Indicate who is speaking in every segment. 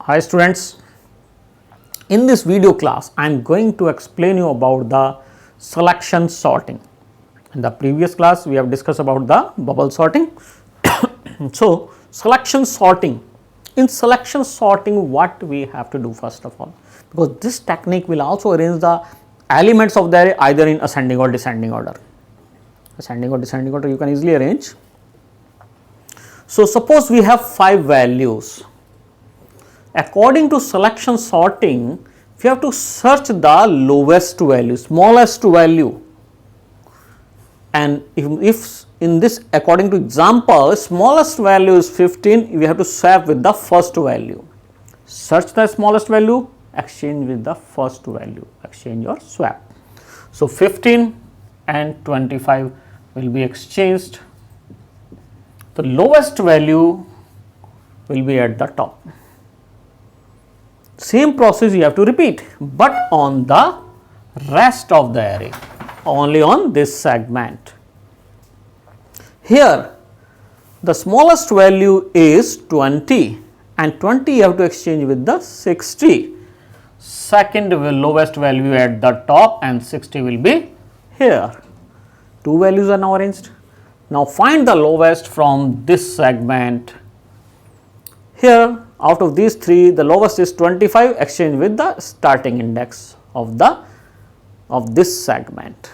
Speaker 1: Hi students, in this video class I am going to explain you about the selection sorting. In the previous class we have discussed about the bubble sorting. So, selection sorting, in selection sorting what we have to do first of all, because this technique will also arrange the elements of the array either in ascending or descending order. Ascending or descending order you can easily arrange. So, suppose we have 5 values. According to selection sorting, we have to search the lowest value, smallest value, and if in this according to example smallest value is 15, we have to swap with the first value. Search the smallest value, exchange with the first value, exchange or swap. So, 15 and 25 will be exchanged. The lowest value will be at the top. Same process you have to repeat, but on the rest of the array, only on this segment. Here the smallest value is 20 and 20 you have to exchange with the 60. Second lowest value at the top and 60 will be here. 2 values are now arranged. Now find the lowest from this segment. Here out of these 3 the lowest is 25, exchange with the starting index of this segment.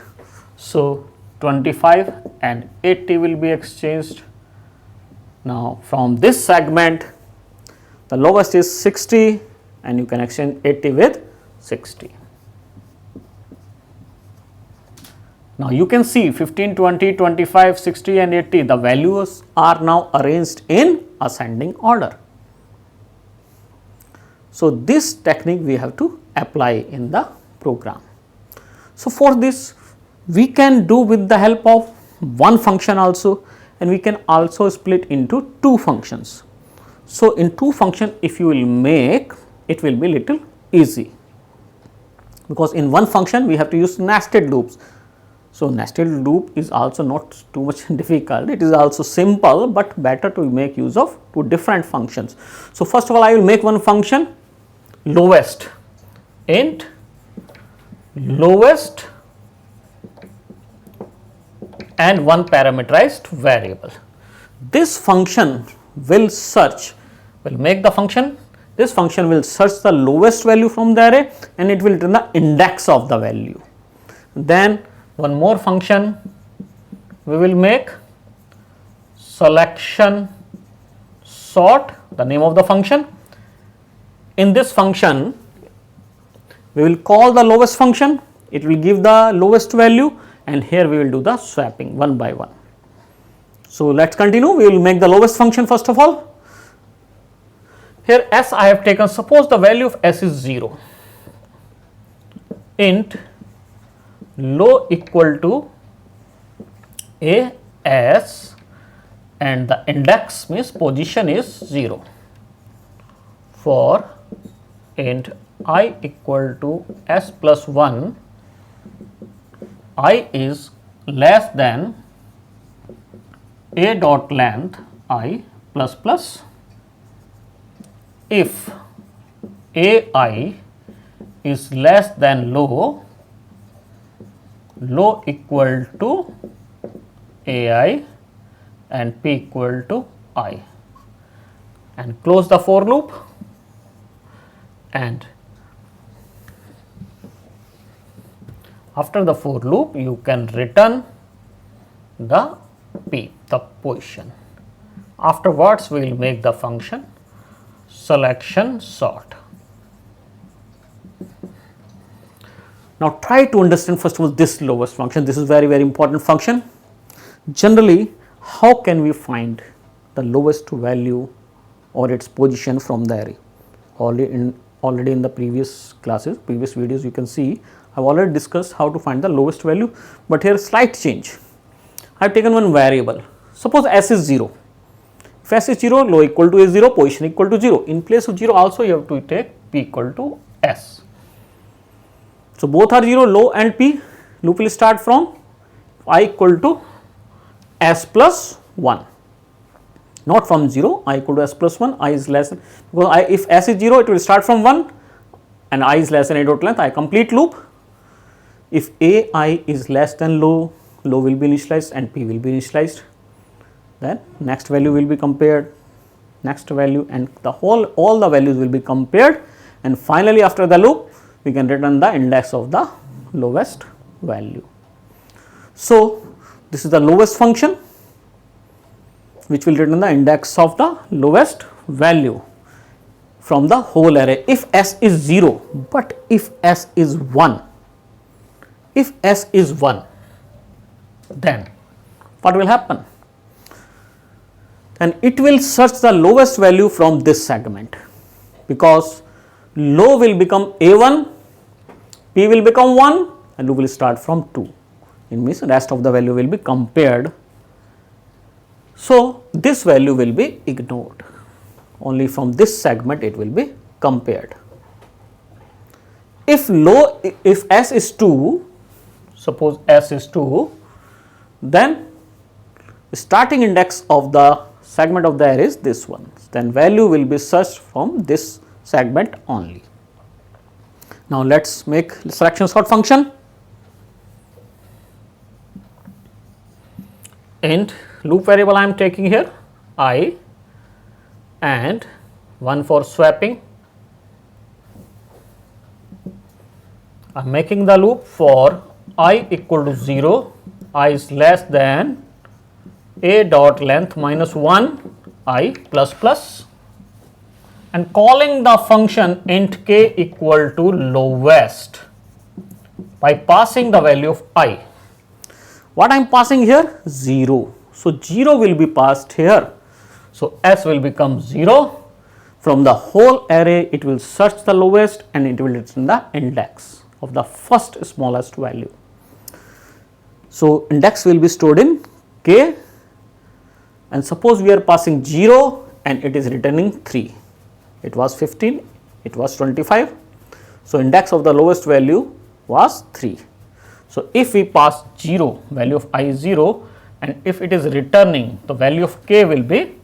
Speaker 1: So, 25 and 80 will be exchanged. Now from this segment the lowest is 60 and you can exchange 80 with 60. Now you can see 15, 20, 25, 60 and 80, the values are now arranged in ascending order. So, this technique we have to apply in the program. So, for this we can do with the help of one function also, and we can also split into 2 functions. So, in 2 functions if you will make, it will be little easy, because in one function we have to use nested loops. So, nested loop is also not too much difficult, it is also simple, but better to make use of 2 different functions. So, first of all I will make one function lowest, int lowest and one parameterized variable. This function will search, will make the function, this function will search the lowest value from the array and it will return the index of the value. Then one more function we will make, selection sort, the name of the function. In this function we will call the lowest function, it will give the lowest value, and here we will do the swapping one by one. So, let us continue. We will make the lowest function first of all. Here s I have taken, suppose the value of s is 0, int low equal to a s and the index means position is 0. For int I equal to s plus 1, I is less than a dot length I plus plus. If ai is less than low, low equal to ai and p equal to I, and close the for loop. And after the for loop you can return the p, the position. Afterwards we will make the function selection sort. Now try to understand first of all this lowest function. This is very important function. Generally how can we find the lowest value or its position from the array? Already in the previous classes, previous videos you can see I have already discussed how to find the lowest value, but here slight change. I have taken one variable, suppose s is 0. If s is 0, low equal to is 0, position equal to 0. In place of 0 also you have to take p equal to s. So, both are 0, low and p. Loop will start from I equal to s plus 1. not from 0, I equal to s plus 1, I is less than, because if s is 0 it will start from 1 and I is less than a dot length, I complete loop. If ai is less than low will be initialized and p will be initialized, then next value will be compared, next value, and all the values will be compared, and finally after the loop we can return the index of the lowest value. So this is the lowest function which will return the index of the lowest value from the whole array if s is 0, but if s is 1, if s is 1, then what will happen? And it will search the lowest value from this segment, because low will become a1, p will become 1 and loop will start from 2. It means rest of the value will be compared. So this value will be ignored, only from this segment it will be compared. If s is 2, suppose s is 2, then starting index of the segment of the array is this one, then value will be searched from this segment only. Now let us make selection sort function. Int loop variable I am taking here I, and one for swapping. I am making the loop for I equal to 0, I is less than a dot length minus 1 I plus plus, and calling the function int k equal to lowest by passing the value of I. What I am passing here? 0. So 0 will be passed here. So s will become 0. From the whole array it will search the lowest and it will return the index of the first smallest value. So index will be stored in k, and suppose we are passing 0 and it is returning 3. It was 15, it was 25. So index of the lowest value was 3. So if we pass 0, value of I is 0, and if it is returning, the value of k will be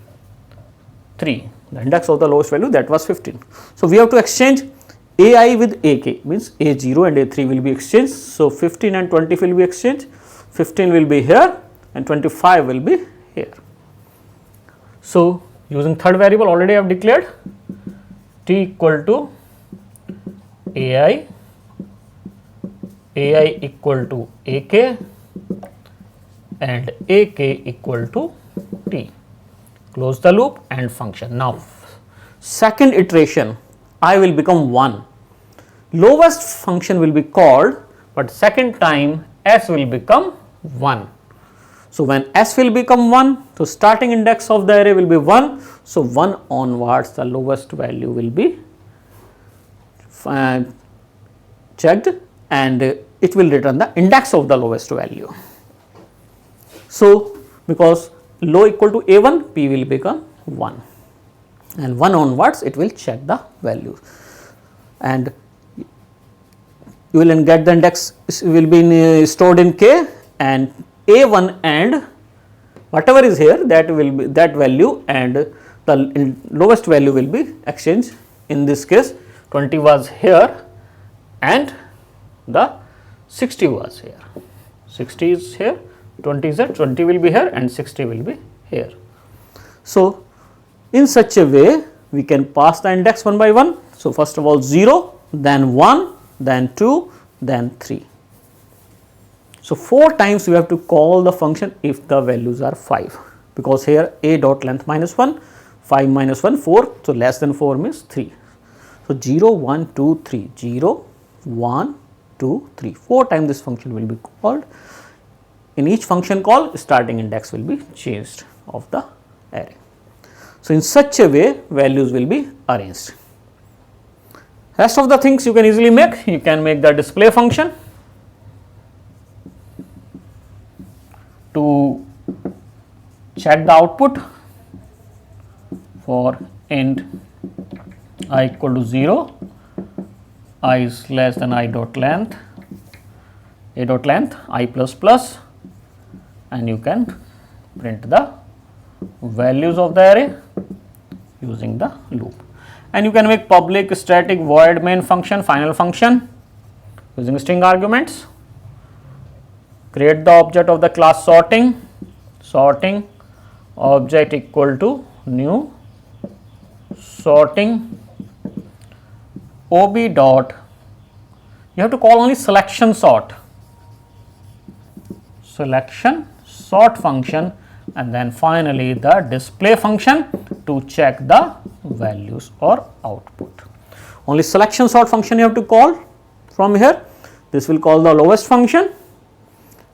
Speaker 1: 3, the index of the lowest value, that was 15. So we have to exchange ai with ak, means a0 and a3 will be exchanged. So 15 and 20 will be exchanged, 15 will be here and 25 will be here. So using third variable already I have declared t equal to ai equal to ak and ak equal to t. Close the loop and function. Now second iteration I will become 1, lowest function will be called, but second time s will become 1. So when s will become 1, so starting index of the array will be 1, so 1 onwards the lowest value will be checked and it will return the index of the lowest value. So because low equal to a1, p will become 1 and 1 onwards it will check the values, and you will get the index will be stored in k, and a1 and whatever is here that will be that value, and the lowest value will be exchanged. In this case 20 was here and the 60 was here, 60 is here, 20 is here, 20 will be here and 60 will be here. So in such a way we can pass the index one by one. So first of all 0, then 1, then 2, then 3. So 4 times we have to call the function if the values are 5, because here a dot length minus 1, 5 minus 1, 4, so less than 4 means 3. So 0, 1, 2, 3, 0, 1, 2, 3, 4 times this function will be called. In each function call starting index will be changed of the array. So in such a way values will be arranged. Rest of the things you can easily make. You can make the display function to check the output for int I equal to 0, I is less than I dot length, I plus plus, and you can print the values of the array using the loop. And you can make public static void main function, final function using string arguments. Create the object of the class sorting, sorting object equal to new sorting ob dot, you have to call only selection sort function, and then finally the display function to check the values or output. Only selection sort function you have to call from here. This will call the lowest function,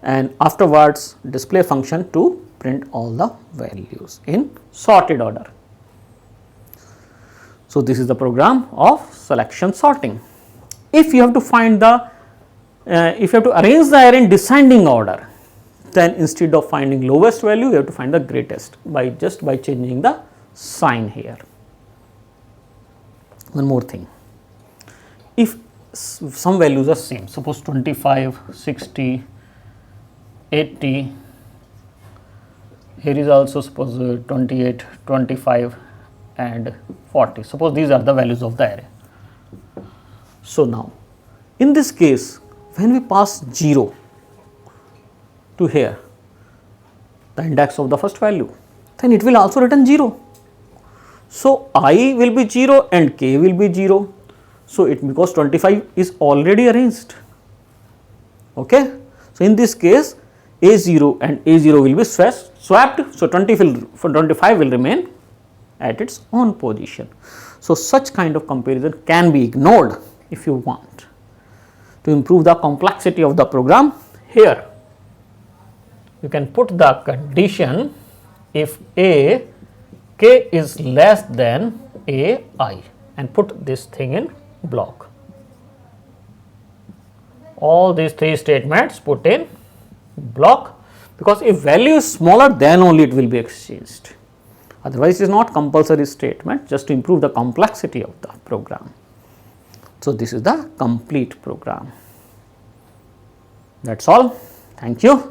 Speaker 1: and afterwards display function to print all the values in sorted order. So, this is the program of selection sorting. If you have to find the if you have to arrange the array in descending order, then instead of finding lowest value, you have to find the greatest by changing the sign here. One more thing, if some values are same, suppose 25, 60, 80, here is also suppose 28, 25 and 40, suppose these are the values of the array. So, now in this case when we pass 0 to here, the index of the first value, then it will also return 0. So, I will be 0 and k will be 0. So, it because 25 is already arranged. Okay. So, in this case A0 and A0 will be swapped. So, 25 will remain at its own position. So, such kind of comparison can be ignored if you want to improve the complexity of the program. Here you can put the condition if k is less than ai and put this thing in block. All these three statements put in block, because if value is smaller then only it will be exchanged, otherwise it is not compulsory statement, just to improve the complexity of the program. So, this is the complete program. That is all. Thank you.